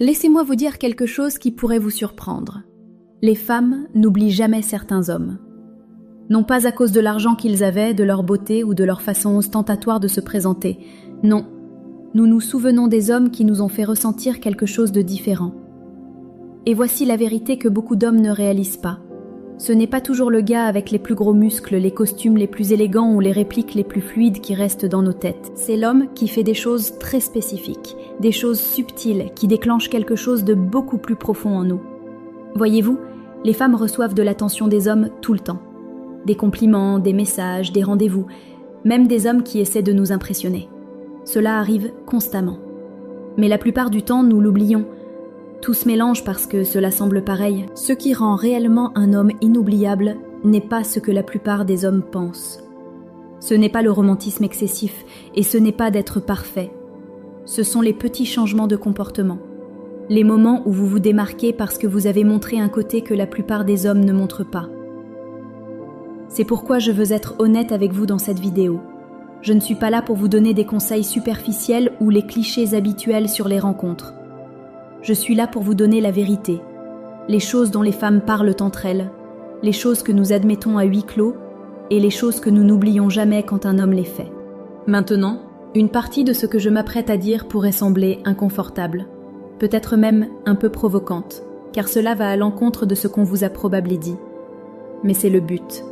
Laissez-moi vous dire quelque chose qui pourrait vous surprendre. Les femmes n'oublient jamais certains hommes. Non pas à cause de l'argent qu'ils avaient, de leur beauté ou de leur façon ostentatoire de se présenter. Non, nous nous souvenons des hommes qui nous ont fait ressentir quelque chose de différent. Et voici la vérité que beaucoup d'hommes ne réalisent pas. Ce n'est pas toujours le gars avec les plus gros muscles, les costumes les plus élégants ou les répliques les plus fluides qui restent dans nos têtes. C'est l'homme qui fait des choses très spécifiques, des choses subtiles qui déclenchent quelque chose de beaucoup plus profond en nous. Voyez-vous, les femmes reçoivent de l'attention des hommes tout le temps. Des compliments, des messages, des rendez-vous, même des hommes qui essaient de nous impressionner. Cela arrive constamment. Mais la plupart du temps, nous l'oublions. Tout se mélange parce que cela semble pareil. Ce qui rend réellement un homme inoubliable n'est pas ce que la plupart des hommes pensent. Ce n'est pas le romantisme excessif et ce n'est pas d'être parfait. Ce sont les petits changements de comportement. Les moments où vous vous démarquez parce que vous avez montré un côté que la plupart des hommes ne montrent pas. C'est pourquoi je veux être honnête avec vous dans cette vidéo. Je ne suis pas là pour vous donner des conseils superficiels ou les clichés habituels sur les rencontres. Je suis là pour vous donner la vérité, les choses dont les femmes parlent entre elles, les choses que nous admettons à huis clos et les choses que nous n'oublions jamais quand un homme les fait. Maintenant, une partie de ce que je m'apprête à dire pourrait sembler inconfortable, peut-être même un peu provocante, car cela va à l'encontre de ce qu'on vous a probablement dit. Mais c'est le but.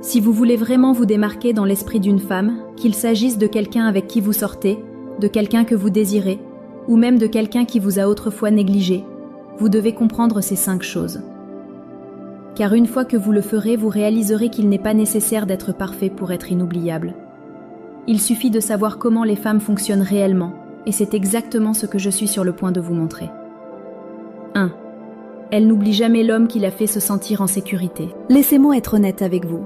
Si vous voulez vraiment vous démarquer dans l'esprit d'une femme, qu'il s'agisse de quelqu'un avec qui vous sortez, de quelqu'un que vous désirez, ou même de quelqu'un qui vous a autrefois négligé, vous devez comprendre ces 5 choses. Car une fois que vous le ferez, vous réaliserez qu'il n'est pas nécessaire d'être parfait pour être inoubliable. Il suffit de savoir comment les femmes fonctionnent réellement, et c'est exactement ce que je suis sur le point de vous montrer. 1. Elle n'oublie jamais l'homme qui la fait se sentir en sécurité. Laissez-moi être honnête avec vous.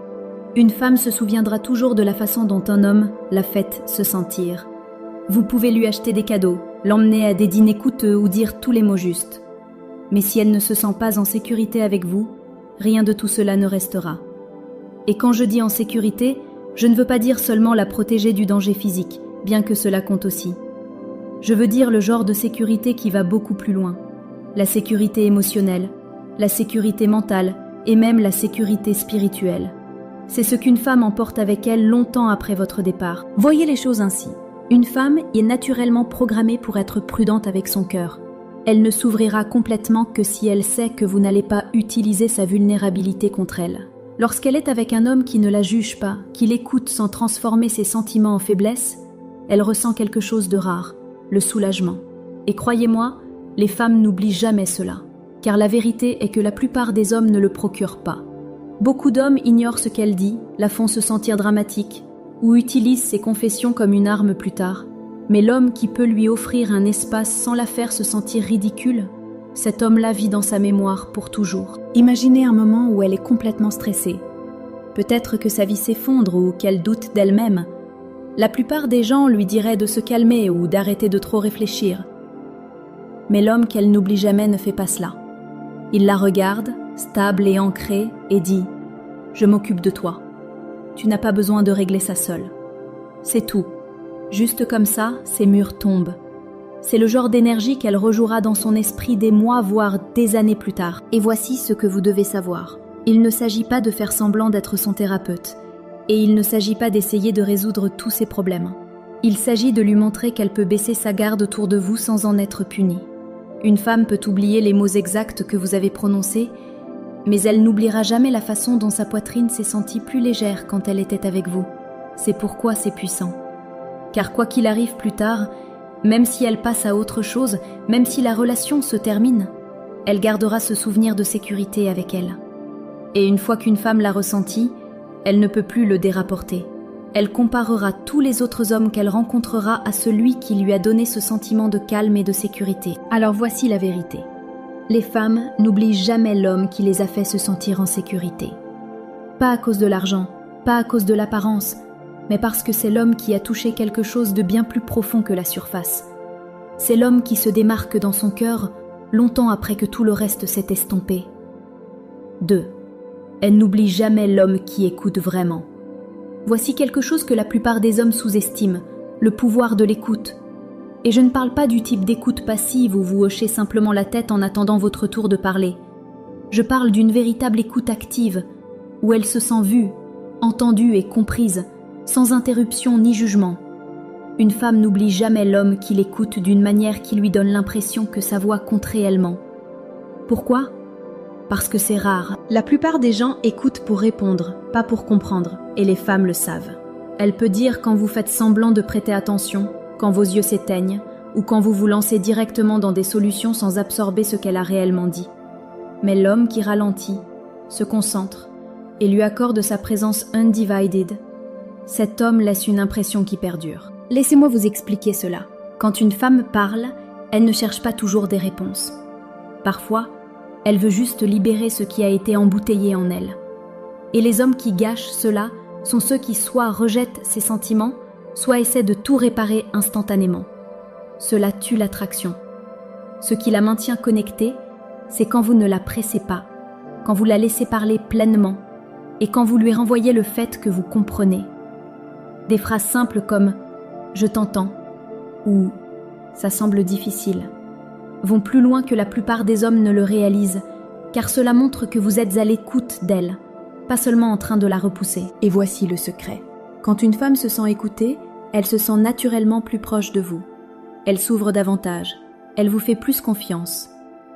Une femme se souviendra toujours de la façon dont un homme l'a fait se sentir. Vous pouvez lui acheter des cadeaux, l'emmener à des dîners coûteux ou dire tous les mots justes. Mais si elle ne se sent pas en sécurité avec vous, rien de tout cela ne restera. Et quand je dis en sécurité, je ne veux pas dire seulement la protéger du danger physique, bien que cela compte aussi. Je veux dire le genre de sécurité qui va beaucoup plus loin. La sécurité émotionnelle, la sécurité mentale et même la sécurité spirituelle. C'est ce qu'une femme emporte avec elle longtemps après votre départ. Voyez les choses ainsi. Une femme est naturellement programmée pour être prudente avec son cœur. Elle ne s'ouvrira complètement que si elle sait que vous n'allez pas utiliser sa vulnérabilité contre elle. Lorsqu'elle est avec un homme qui ne la juge pas, qui l'écoute sans transformer ses sentiments en faiblesse, elle ressent quelque chose de rare, le soulagement. Et croyez-moi, les femmes n'oublient jamais cela, car la vérité est que la plupart des hommes ne le procurent pas. Beaucoup d'hommes ignorent ce qu'elle dit, la font se sentir dramatique, ou utilise ses confessions comme une arme plus tard. Mais l'homme qui peut lui offrir un espace sans la faire se sentir ridicule, cet homme-là vit dans sa mémoire pour toujours. Imaginez un moment où elle est complètement stressée. Peut-être que sa vie s'effondre ou qu'elle doute d'elle-même. La plupart des gens lui diraient de se calmer ou d'arrêter de trop réfléchir. Mais l'homme qu'elle n'oublie jamais ne fait pas cela. Il la regarde, stable et ancrée, et dit « Je m'occupe de toi. Tu n'as pas besoin de régler ça seule. » C'est tout. Juste comme ça, ses murs tombent. C'est le genre d'énergie qu'elle rejouera dans son esprit des mois, voire des années plus tard. Et voici ce que vous devez savoir. Il ne s'agit pas de faire semblant d'être son thérapeute. Et il ne s'agit pas d'essayer de résoudre tous ses problèmes. Il s'agit de lui montrer qu'elle peut baisser sa garde autour de vous sans en être punie. Une femme peut oublier les mots exacts que vous avez prononcés, mais elle n'oubliera jamais la façon dont sa poitrine s'est sentie plus légère quand elle était avec vous. C'est pourquoi c'est puissant. Car quoi qu'il arrive plus tard, même si elle passe à autre chose, même si la relation se termine, elle gardera ce souvenir de sécurité avec elle. Et une fois qu'une femme l'a ressenti, elle ne peut plus le dérapporter. Elle comparera tous les autres hommes qu'elle rencontrera à celui qui lui a donné ce sentiment de calme et de sécurité. Alors voici la vérité. Les femmes n'oublient jamais l'homme qui les a fait se sentir en sécurité. Pas à cause de l'argent, pas à cause de l'apparence, mais parce que c'est l'homme qui a touché quelque chose de bien plus profond que la surface. C'est l'homme qui se démarque dans son cœur longtemps après que tout le reste s'est estompé. 2. Elle n'oublie jamais l'homme qui écoute vraiment. Voici quelque chose que la plupart des hommes sous-estiment, le pouvoir de l'écoute. Et je ne parle pas du type d'écoute passive où vous hochez simplement la tête en attendant votre tour de parler. Je parle d'une véritable écoute active, où elle se sent vue, entendue et comprise, sans interruption ni jugement. Une femme n'oublie jamais l'homme qui l'écoute d'une manière qui lui donne l'impression que sa voix compte réellement. Pourquoi ? Parce que c'est rare. La plupart des gens écoutent pour répondre, pas pour comprendre, et les femmes le savent. Elle peut dire quand vous faites semblant de prêter attention, quand vos yeux s'éteignent, ou quand vous vous lancez directement dans des solutions sans absorber ce qu'elle a réellement dit. Mais l'homme qui ralentit, se concentre, et lui accorde sa présence undivided, cet homme laisse une impression qui perdure. Laissez-moi vous expliquer cela. Quand une femme parle, elle ne cherche pas toujours des réponses. Parfois, elle veut juste libérer ce qui a été embouteillé en elle. Et les hommes qui gâchent cela sont ceux qui soit rejettent ses sentiments, soit essaient de tout réparer instantanément. Cela tue l'attraction. Ce qui la maintient connectée, c'est quand vous ne la pressez pas, quand vous la laissez parler pleinement, et quand vous lui renvoyez le fait que vous comprenez. Des phrases simples comme « je t'entends » ou « ça semble difficile » vont plus loin que la plupart des hommes ne le réalisent, car cela montre que vous êtes à l'écoute d'elle, pas seulement en train de la repousser. Et voici le secret. Quand une femme se sent écoutée, elle se sent naturellement plus proche de vous. Elle s'ouvre davantage, elle vous fait plus confiance.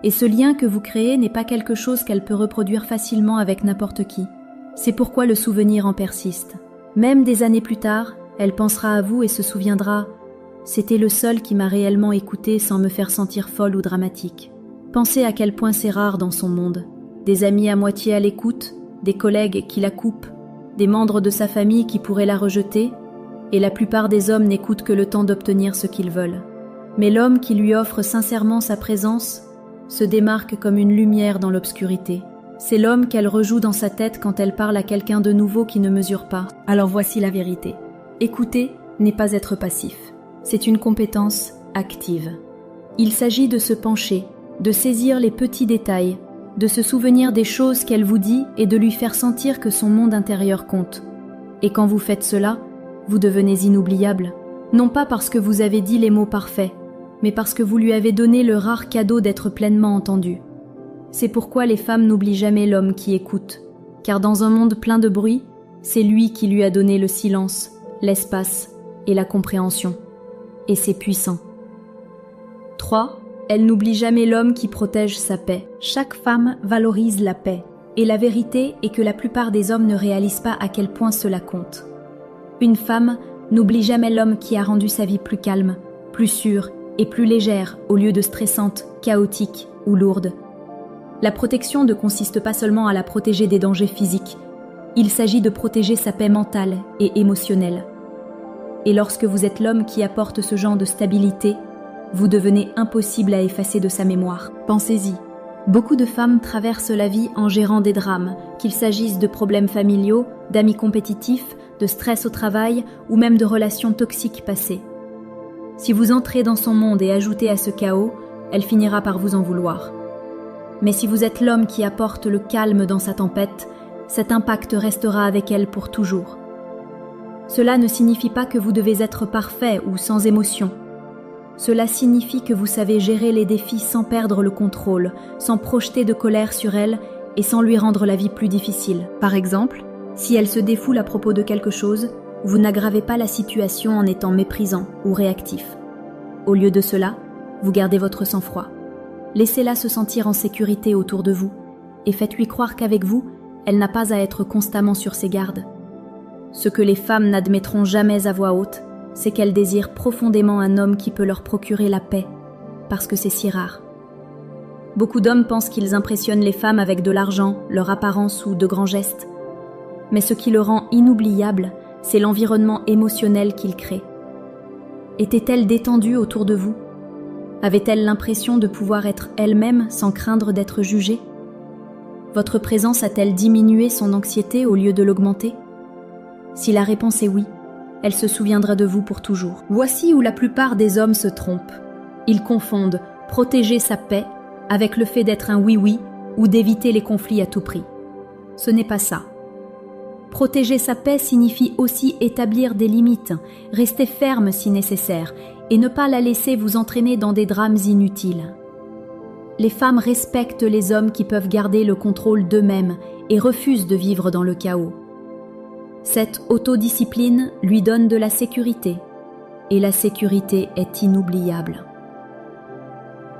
Et ce lien que vous créez n'est pas quelque chose qu'elle peut reproduire facilement avec n'importe qui. C'est pourquoi le souvenir en persiste. Même des années plus tard, elle pensera à vous et se souviendra « C'était le seul qui m'a réellement écoutée sans me faire sentir folle ou dramatique ». Pensez à quel point c'est rare dans son monde. Des amis à moitié à l'écoute, des collègues qui la coupent, des membres de sa famille qui pourraient la rejeter, et la plupart des hommes n'écoutent que le temps d'obtenir ce qu'ils veulent. Mais l'homme qui lui offre sincèrement sa présence se démarque comme une lumière dans l'obscurité. C'est l'homme qu'elle rejoue dans sa tête quand elle parle à quelqu'un de nouveau qui ne mesure pas. Alors voici la vérité. Écouter n'est pas être passif. C'est une compétence active. Il s'agit de se pencher, de saisir les petits détails, de se souvenir des choses qu'elle vous dit et de lui faire sentir que son monde intérieur compte. Et quand vous faites cela, vous devenez inoubliable. Non pas parce que vous avez dit les mots parfaits, mais parce que vous lui avez donné le rare cadeau d'être pleinement entendu. C'est pourquoi les femmes n'oublient jamais l'homme qui écoute, car dans un monde plein de bruit, c'est lui qui lui a donné le silence, l'espace et la compréhension. Et c'est puissant. 3. Elle n'oublie jamais l'homme qui protège sa paix. Chaque femme valorise la paix, et la vérité est que la plupart des hommes ne réalisent pas à quel point cela compte. Une femme n'oublie jamais l'homme qui a rendu sa vie plus calme, plus sûre et plus légère au lieu de stressante, chaotique ou lourde. La protection ne consiste pas seulement à la protéger des dangers physiques, il s'agit de protéger sa paix mentale et émotionnelle. Et lorsque vous êtes l'homme qui apporte ce genre de stabilité, vous devenez impossible à effacer de sa mémoire. Pensez-y. Beaucoup de femmes traversent la vie en gérant des drames, qu'il s'agisse de problèmes familiaux, d'amis compétitifs, de stress au travail ou même de relations toxiques passées. Si vous entrez dans son monde et ajoutez à ce chaos, elle finira par vous en vouloir. Mais si vous êtes l'homme qui apporte le calme dans sa tempête, cet impact restera avec elle pour toujours. Cela ne signifie pas que vous devez être parfait ou sans émotion. Cela signifie que vous savez gérer les défis sans perdre le contrôle, sans projeter de colère sur elle et sans lui rendre la vie plus difficile. Par exemple, si elle se défoule à propos de quelque chose, vous n'aggravez pas la situation en étant méprisant ou réactif. Au lieu de cela, vous gardez votre sang-froid. Laissez-la se sentir en sécurité autour de vous et faites-lui croire qu'avec vous, elle n'a pas à être constamment sur ses gardes. Ce que les femmes n'admettront jamais à voix haute, c'est qu'elles désirent profondément un homme qui peut leur procurer la paix, parce que c'est si rare. Beaucoup d'hommes pensent qu'ils impressionnent les femmes avec de l'argent, leur apparence ou de grands gestes. Mais ce qui le rend inoubliable, c'est l'environnement émotionnel qu'il crée. Était-elle détendue autour de vous ? Avait-elle l'impression de pouvoir être elle-même sans craindre d'être jugée ? Votre présence a-t-elle diminué son anxiété au lieu de l'augmenter ? Si la réponse est oui, elle se souviendra de vous pour toujours. Voici où la plupart des hommes se trompent. Ils confondent protéger sa paix avec le fait d'être un oui-oui ou d'éviter les conflits à tout prix. Ce n'est pas ça. Protéger sa paix signifie aussi établir des limites, rester ferme si nécessaire, et ne pas la laisser vous entraîner dans des drames inutiles. Les femmes respectent les hommes qui peuvent garder le contrôle d'eux-mêmes et refusent de vivre dans le chaos. Cette autodiscipline lui donne de la sécurité, et la sécurité est inoubliable.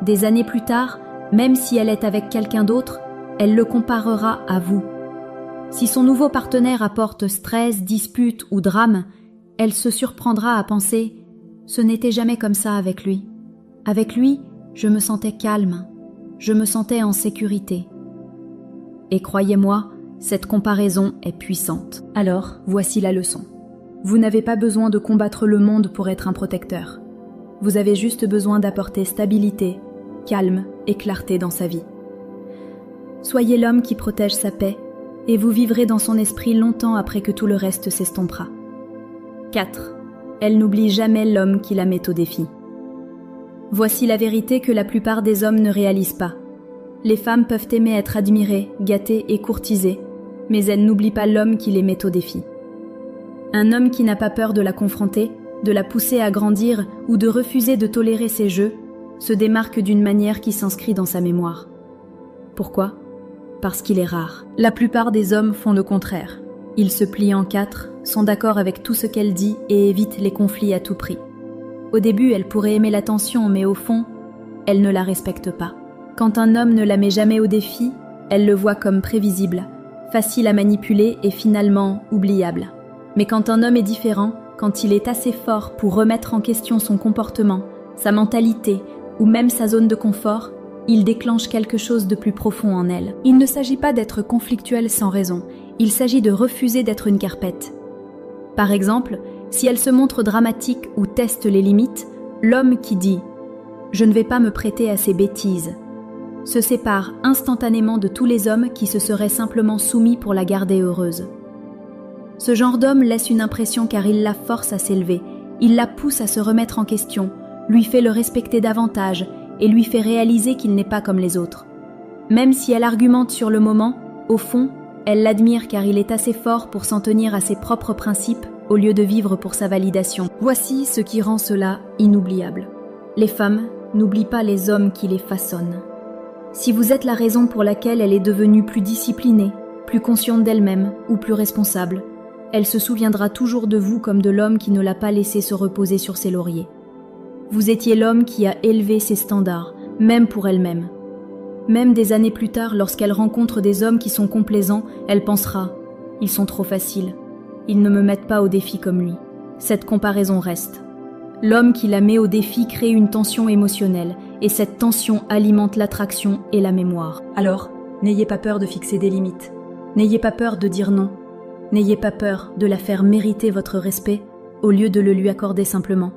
Des années plus tard, même si elle est avec quelqu'un d'autre, elle le comparera à vous. Si son nouveau partenaire apporte stress, dispute ou drame, elle se surprendra à penser « ce n'était jamais comme ça avec lui. Avec lui, je me sentais calme, je me sentais en sécurité. » Et croyez-moi, cette comparaison est puissante. Alors, voici la leçon. Vous n'avez pas besoin de combattre le monde pour être un protecteur. Vous avez juste besoin d'apporter stabilité, calme et clarté dans sa vie. Soyez l'homme qui protège sa paix, et vous vivrez dans son esprit longtemps après que tout le reste s'estompera. 4. Elle n'oublie jamais l'homme qui la met au défi. Voici la vérité que la plupart des hommes ne réalisent pas. Les femmes peuvent aimer être admirées, gâtées et courtisées, mais elles n'oublient pas l'homme qui les met au défi. Un homme qui n'a pas peur de la confronter, de la pousser à grandir ou de refuser de tolérer ses jeux, se démarque d'une manière qui s'inscrit dans sa mémoire. Pourquoi ? Parce qu'il est rare. La plupart des hommes font le contraire. Ils se plient en 4, sont d'accord avec tout ce qu'elle dit et évitent les conflits à tout prix. Au début, elle pourrait aimer l'attention, mais au fond, elle ne la respecte pas. Quand un homme ne la met jamais au défi, elle le voit comme prévisible, facile à manipuler et finalement oubliable. Mais quand un homme est différent, quand il est assez fort pour remettre en question son comportement, sa mentalité ou même sa zone de confort, il déclenche quelque chose de plus profond en elle. Il ne s'agit pas d'être conflictuel sans raison, il s'agit de refuser d'être une carpette. Par exemple, si elle se montre dramatique ou teste les limites, l'homme qui dit « je ne vais pas me prêter à ces bêtises » se sépare instantanément de tous les hommes qui se seraient simplement soumis pour la garder heureuse. Ce genre d'homme laisse une impression car il la force à s'élever, il la pousse à se remettre en question, lui fait le respecter davantage et lui fait réaliser qu'il n'est pas comme les autres. Même si elle argumente sur le moment, au fond, elle l'admire car il est assez fort pour s'en tenir à ses propres principes au lieu de vivre pour sa validation. Voici ce qui rend cela inoubliable. Les femmes n'oublient pas les hommes qui les façonnent. Si vous êtes la raison pour laquelle elle est devenue plus disciplinée, plus consciente d'elle-même ou plus responsable, elle se souviendra toujours de vous comme de l'homme qui ne l'a pas laissé se reposer sur ses lauriers. Vous étiez l'homme qui a élevé ses standards, même pour elle-même. Même des années plus tard, lorsqu'elle rencontre des hommes qui sont complaisants, elle pensera « ils sont trop faciles, ils ne me mettent pas au défi comme lui ». Cette comparaison reste. L'homme qui la met au défi crée une tension émotionnelle, et cette tension alimente l'attraction et la mémoire. Alors, n'ayez pas peur de fixer des limites. N'ayez pas peur de dire non. N'ayez pas peur de la faire mériter votre respect au lieu de le lui accorder simplement.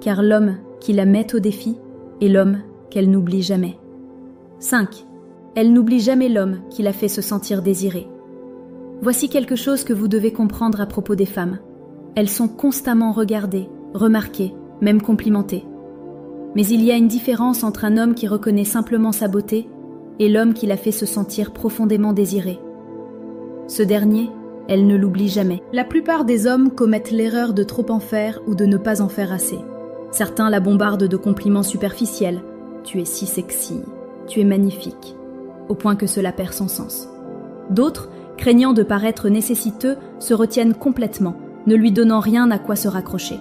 Car l'homme qui la met au défi est l'homme qu'elle n'oublie jamais. 5. Elle n'oublie jamais l'homme qui la fait se sentir désirée. Voici quelque chose que vous devez comprendre à propos des femmes. Elles sont constamment regardées, remarquées, même complimentées. Mais il y a une différence entre un homme qui reconnaît simplement sa beauté et l'homme qui la fait se sentir profondément désirée. Ce dernier, elle ne l'oublie jamais. La plupart des hommes commettent l'erreur de trop en faire ou de ne pas en faire assez. Certains la bombardent de compliments superficiels. « Tu es si sexy, tu es magnifique », au point que cela perd son sens. D'autres, craignant de paraître nécessiteux, se retiennent complètement, ne lui donnant rien à quoi se raccrocher.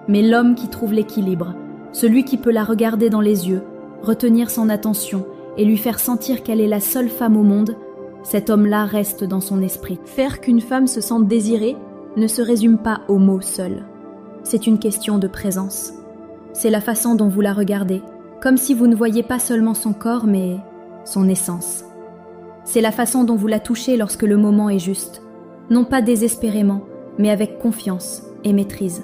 Mais l'homme qui trouve l'équilibre, celui qui peut la regarder dans les yeux, retenir son attention et lui faire sentir qu'elle est la seule femme au monde, cet homme-là reste dans son esprit. Faire qu'une femme se sente désirée ne se résume pas aux mots seuls. C'est une question de présence. C'est la façon dont vous la regardez, comme si vous ne voyiez pas seulement son corps, mais son essence. C'est la façon dont vous la touchez lorsque le moment est juste, non pas désespérément, mais avec confiance et maîtrise.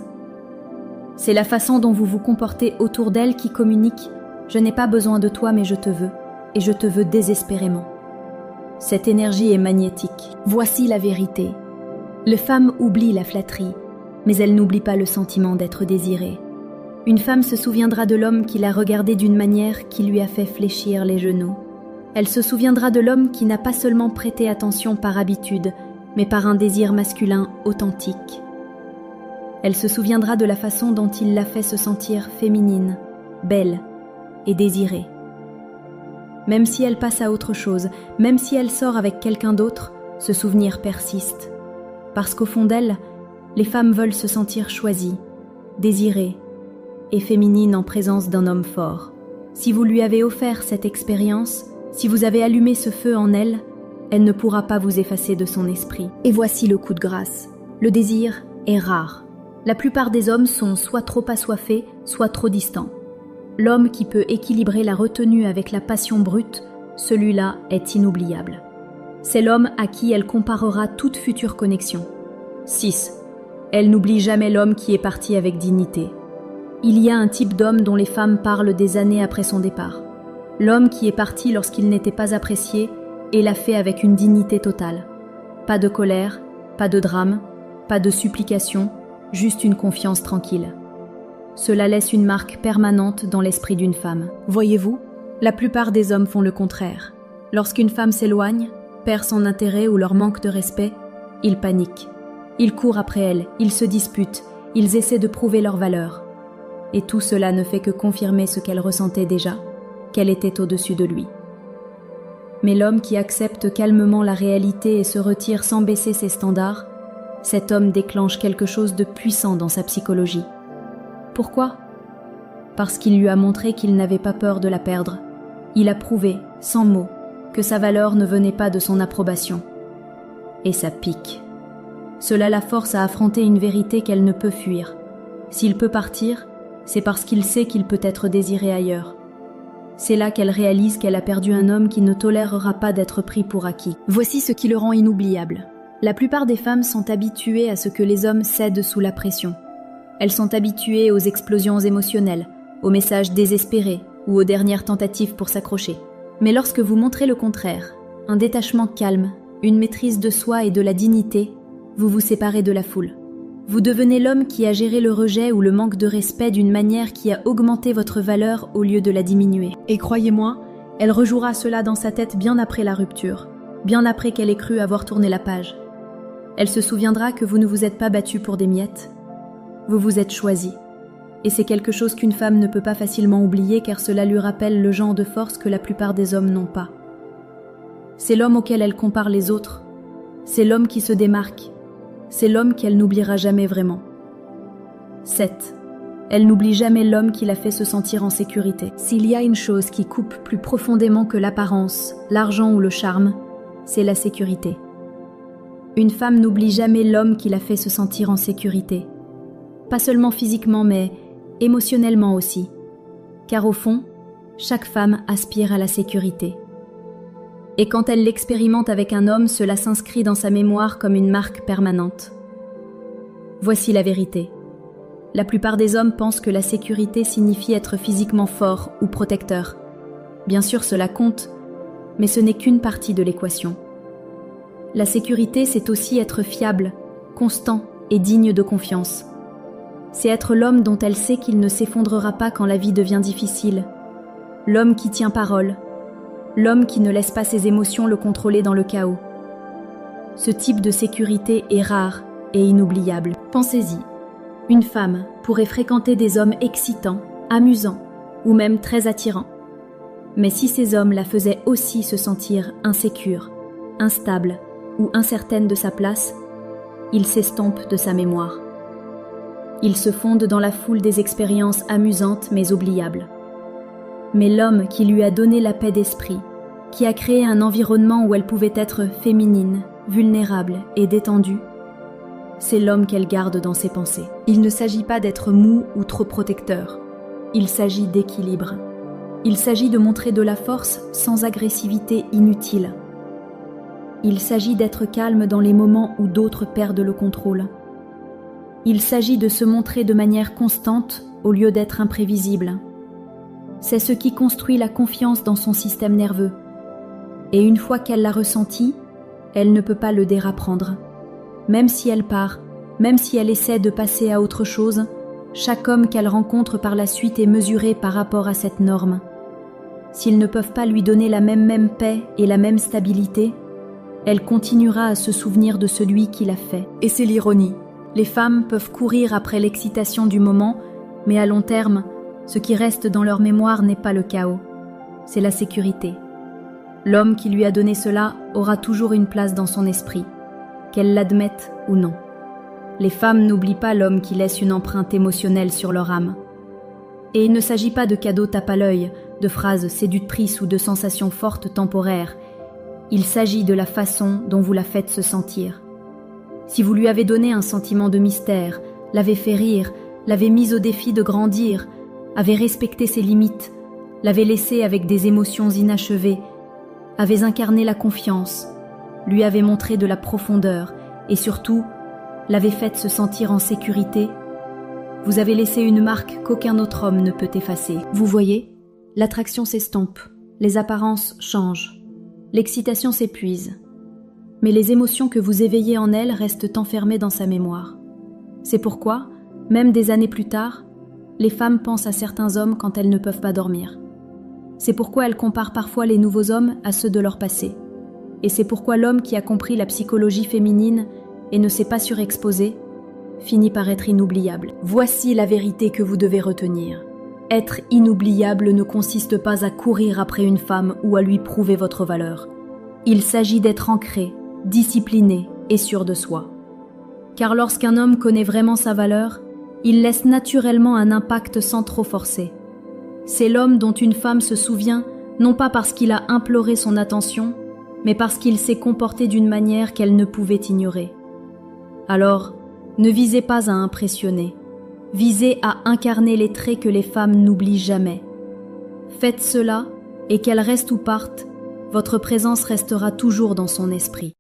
C'est la façon dont vous vous comportez autour d'elle qui communique « Je n'ai pas besoin de toi, mais je te veux, et je te veux désespérément ». Cette énergie est magnétique. Voici la vérité. Les femmes oublient la flatterie, mais elles n'oublient pas le sentiment d'être désirée. Une femme se souviendra de l'homme qui l'a regardée d'une manière qui lui a fait fléchir les genoux. Elle se souviendra de l'homme qui n'a pas seulement prêté attention par habitude, mais par un désir masculin authentique. Elle se souviendra de la façon dont il l'a fait se sentir féminine, belle et désirée. Même si elle passe à autre chose, même si elle sort avec quelqu'un d'autre, ce souvenir persiste. Parce qu'au fond d'elle, les femmes veulent se sentir choisies, désirées et féminines en présence d'un homme fort. Si vous lui avez offert cette expérience, si vous avez allumé ce feu en elle, elle ne pourra pas vous effacer de son esprit. Et voici le coup de grâce. Le désir est rare. La plupart des hommes sont soit trop assoiffés, soit trop distants. L'homme qui peut équilibrer la retenue avec la passion brute, celui-là est inoubliable. C'est l'homme à qui elle comparera toute future connexion. 6. Elle n'oublie jamais l'homme qui est parti avec dignité. Il y a un type d'homme dont les femmes parlent des années après son départ. L'homme qui est parti lorsqu'il n'était pas apprécié et l'a fait avec une dignité totale. Pas de colère, pas de drame, pas de supplication, juste une confiance tranquille. Cela laisse une marque permanente dans l'esprit d'une femme. Voyez-vous, la plupart des hommes font le contraire. Lorsqu'une femme s'éloigne, perd son intérêt ou leur manque de respect, ils paniquent. Ils courent après elle, ils se disputent, ils essaient de prouver leur valeur. Et tout cela ne fait que confirmer ce qu'elle ressentait déjà, qu'elle était au-dessus de lui. Mais l'homme qui accepte calmement la réalité et se retire sans baisser ses standards, cet homme déclenche quelque chose de puissant dans sa psychologie. Pourquoi ? Parce qu'il lui a montré qu'il n'avait pas peur de la perdre. Il a prouvé, sans mots, que sa valeur ne venait pas de son approbation. Et ça pique. Cela la force à affronter une vérité qu'elle ne peut fuir. S'il peut partir, c'est parce qu'il sait qu'il peut être désiré ailleurs. C'est là qu'elle réalise qu'elle a perdu un homme qui ne tolérera pas d'être pris pour acquis. Voici ce qui le rend inoubliable. La plupart des femmes sont habituées à ce que les hommes cèdent sous la pression. Elles sont habituées aux explosions émotionnelles, aux messages désespérés ou aux dernières tentatives pour s'accrocher. Mais lorsque vous montrez le contraire, un détachement calme, une maîtrise de soi et de la dignité, vous vous séparez de la foule. Vous devenez l'homme qui a géré le rejet ou le manque de respect d'une manière qui a augmenté votre valeur au lieu de la diminuer. Et croyez-moi, elle rejouera cela dans sa tête bien après la rupture, bien après qu'elle ait cru avoir tourné la page. Elle se souviendra que vous ne vous êtes pas battu pour des miettes. Vous vous êtes choisi. Et c'est quelque chose qu'une femme ne peut pas facilement oublier car cela lui rappelle le genre de force que la plupart des hommes n'ont pas. C'est l'homme auquel elle compare les autres. C'est l'homme qui se démarque. C'est l'homme qu'elle n'oubliera jamais vraiment. 7. Elle n'oublie jamais l'homme qui l'a fait se sentir en sécurité. S'il y a une chose qui coupe plus profondément que l'apparence, l'argent ou le charme, c'est la sécurité. Une femme n'oublie jamais l'homme qui l'a fait se sentir en sécurité. Pas seulement physiquement, mais émotionnellement aussi. Car au fond, chaque femme aspire à la sécurité. Et quand elle l'expérimente avec un homme, cela s'inscrit dans sa mémoire comme une marque permanente. Voici la vérité. La plupart des hommes pensent que la sécurité signifie être physiquement fort ou protecteur. Bien sûr, cela compte, mais ce n'est qu'une partie de l'équation. La sécurité, c'est aussi être fiable, constant et digne de confiance. C'est être l'homme dont elle sait qu'il ne s'effondrera pas quand la vie devient difficile. L'homme qui tient parole. L'homme qui ne laisse pas ses émotions le contrôler dans le chaos. Ce type de sécurité est rare et inoubliable. Pensez-y. Une femme pourrait fréquenter des hommes excitants, amusants ou même très attirants. Mais si ces hommes la faisaient aussi se sentir insécure, instable ou incertaine de sa place, ils s'estompent de sa mémoire. Ils se fondent dans la foule des expériences amusantes mais oubliables. Mais l'homme qui lui a donné la paix d'esprit, qui a créé un environnement où elle pouvait être féminine, vulnérable et détendue, c'est l'homme qu'elle garde dans ses pensées. Il ne s'agit pas d'être mou ou trop protecteur. Il s'agit d'équilibre. Il s'agit de montrer de la force sans agressivité inutile. Il s'agit d'être calme dans les moments où d'autres perdent le contrôle. Il s'agit de se montrer de manière constante au lieu d'être imprévisible. C'est ce qui construit la confiance dans son système nerveux. Et une fois qu'elle l'a ressenti, elle ne peut pas le dérapprendre. Même si elle part, même si elle essaie de passer à autre chose, chaque homme qu'elle rencontre par la suite est mesuré par rapport à cette norme. S'ils ne peuvent pas lui donner la même paix et la même stabilité, elle continuera à se souvenir de celui qui l'a fait. Et c'est l'ironie. Les femmes peuvent courir après l'excitation du moment, mais à long terme, ce qui reste dans leur mémoire n'est pas le chaos, c'est la sécurité. L'homme qui lui a donné cela aura toujours une place dans son esprit, qu'elle l'admette ou non. Les femmes n'oublient pas l'homme qui laisse une empreinte émotionnelle sur leur âme. Et il ne s'agit pas de cadeaux tape à l'œil, de phrases séductrices ou de sensations fortes temporaires. Il s'agit de la façon dont vous la faites se sentir. Si vous lui avez donné un sentiment de mystère, l'avez fait rire, l'avez mise au défi de grandir, avez respecté ses limites, l'avez laissé avec des émotions inachevées, avez incarné la confiance, lui avez montré de la profondeur et surtout, l'avez faite se sentir en sécurité, vous avez laissé une marque qu'aucun autre homme ne peut effacer. Vous voyez, l'attraction s'estompe, les apparences changent, l'excitation s'épuise, mais les émotions que vous éveillez en elle restent enfermées dans sa mémoire. C'est pourquoi, même des années plus tard, les femmes pensent à certains hommes quand elles ne peuvent pas dormir. C'est pourquoi elles comparent parfois les nouveaux hommes à ceux de leur passé. Et c'est pourquoi l'homme qui a compris la psychologie féminine et ne s'est pas surexposé finit par être inoubliable. Voici la vérité que vous devez retenir. Être inoubliable ne consiste pas à courir après une femme ou à lui prouver votre valeur. Il s'agit d'être ancré, discipliné et sûr de soi. Car lorsqu'un homme connaît vraiment sa valeur, il laisse naturellement un impact sans trop forcer. C'est l'homme dont une femme se souvient, non pas parce qu'il a imploré son attention, mais parce qu'il s'est comporté d'une manière qu'elle ne pouvait ignorer. Alors, ne visez pas à impressionner, visez à incarner les traits que les femmes n'oublient jamais. Faites cela, et qu'elles restent ou partent, votre présence restera toujours dans son esprit.